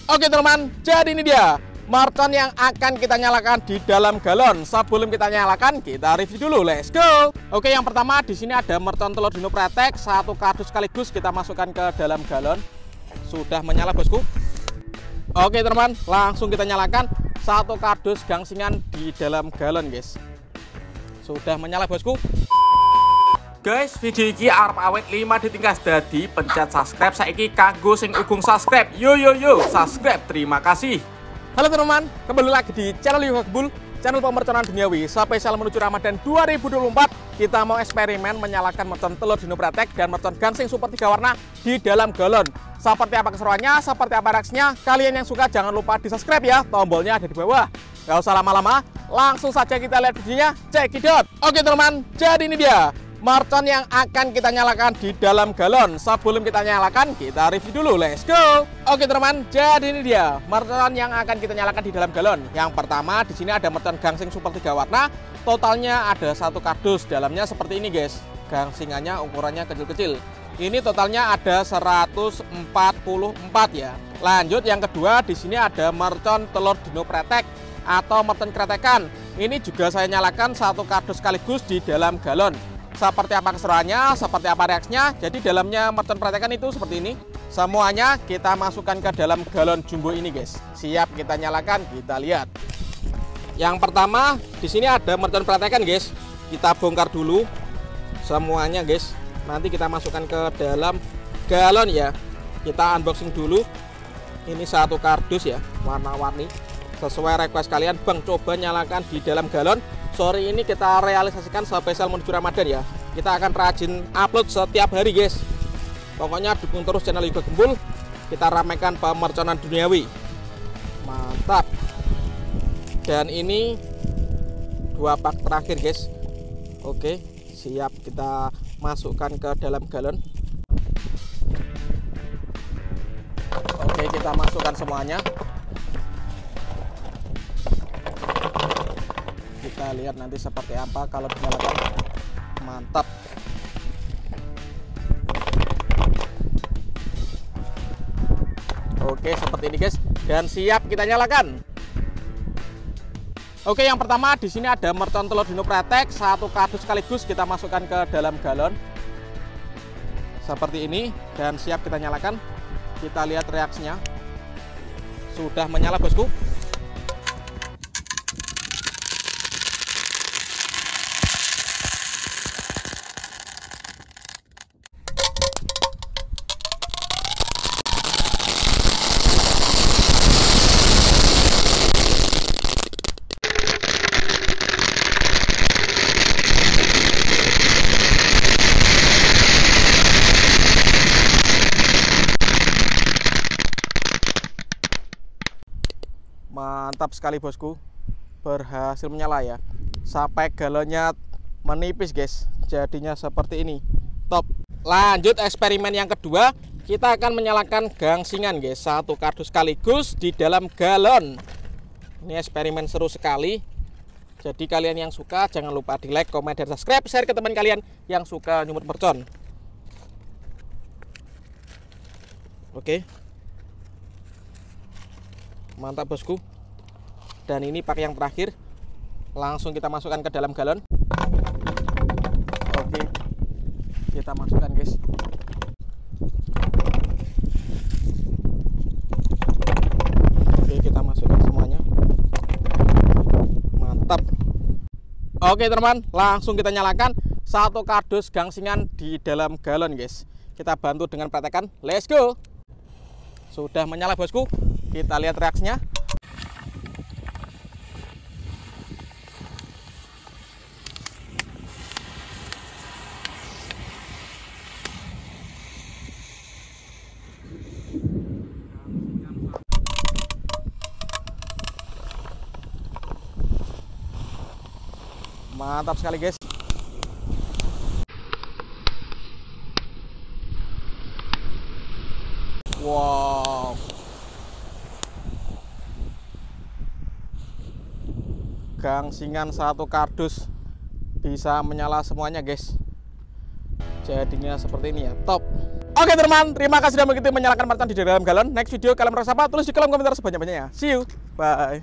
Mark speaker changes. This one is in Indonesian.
Speaker 1: Oke teman, jadi ini dia mercon yang akan kita nyalakan di dalam galon. Sebelum kita nyalakan, kita review dulu. Let's go. Oke, yang pertama di sini ada mercon telur dino pretek, satu kardus sekaligus kita masukkan ke dalam galon. Sudah menyala bosku. Oke teman, langsung kita nyalakan satu kardus gangsingan di dalam galon guys. Sudah menyala bosku. Guys, video ini arep awet 5 ditingkas, dadi pencet subscribe saiki kanggo sing ugung subscribe. Yo subscribe, terima kasih. Halo teman-teman, kembali lagi di channel Yoga Gembul, channel pemerconan duniawi. Spesial menuju Ramadan 2024, kita mau eksperimen menyalakan mercon telur dino pretek dan mercon gangsing super 3 warna di dalam galon. Seperti apa keseruannya, seperti apa reaksinya, kalian yang suka jangan lupa di subscribe ya, tombolnya ada di bawah. Gak usah lama-lama, langsung saja kita lihat videonya, check it out. Oke teman-teman, jadi ini dia mercon yang akan kita nyalakan di dalam galon. Sebelum kita nyalakan, kita review dulu. Let's go. Oke teman, jadi ini dia mercon yang akan kita nyalakan di dalam galon. Yang pertama di sini ada mercon gangsing super 3 warna. Totalnya ada satu kardus. Dalamnya seperti ini guys. Gangsingannya ukurannya kecil-kecil. Ini totalnya ada 144 ya. Lanjut yang kedua di sini ada mercon telur dino pretek atau mercon kretekan. Ini juga saya nyalakan satu kardus sekaligus di dalam galon. Seperti apa keseruannya, seperti apa reaksinya. Jadi dalamnya mercon pretekan itu seperti ini. Semuanya kita masukkan ke dalam galon jumbo ini guys. Siap kita nyalakan, kita lihat. Yang pertama di sini ada mercon pretekan guys. Kita bongkar dulu semuanya guys. Nanti kita masukkan ke dalam galon ya. Kita unboxing dulu. Ini satu kardus ya, warna-warni. Sesuai request kalian, Bang, coba nyalakan di dalam galon. Sore ini kita realisasikan spesial menuju Ramadan ya. Kita akan rajin upload setiap hari guys. Pokoknya dukung terus channel Yoga Gembul. Kita ramaikan pemerconan duniawi. Mantap. Dan ini 2 pak terakhir guys. Oke, siap kita masukkan ke dalam galon. Oke, kita masukkan semuanya. Kita lihat nanti seperti apa kalau dinyalakan. Mantap. Oke, seperti ini guys, dan siap kita nyalakan. Oke, yang pertama di sini ada mercon telur dino pretek, satu kardus sekaligus kita masukkan ke dalam galon. Seperti ini, dan siap kita nyalakan. Kita lihat reaksinya. Sudah menyala bosku. Mantap sekali bosku, berhasil menyala ya. Sampai galonnya menipis guys, jadinya seperti ini. Top. Lanjut eksperimen yang kedua, kita akan menyalakan gangsingan guys, satu kardus sekaligus di dalam galon. Ini eksperimen seru sekali. Jadi kalian yang suka jangan lupa di like, komen, dan subscribe, share ke teman kalian yang suka nyumut mercon. Oke. Mantap bosku. Dan ini pakai yang terakhir. Langsung kita masukkan ke dalam galon. Oke, kita masukkan guys. Oke, kita masukkan semuanya. Mantap. Oke teman, langsung kita nyalakan satu kardus gangsingan di dalam galon guys. Kita bantu dengan pretekan. Let's go. Sudah menyala bosku. Kita lihat reaksinya. Mantap sekali guys. Wow. Gangsingan satu kardus bisa menyala semuanya guys. Jadinya seperti ini ya, top. Oke teman, terima kasih sudah mengikuti menyalakan mercon di dalam galon. Next video kalian merasa apa? Tulis di kolom komentar sebanyak-banyaknya. See you, bye.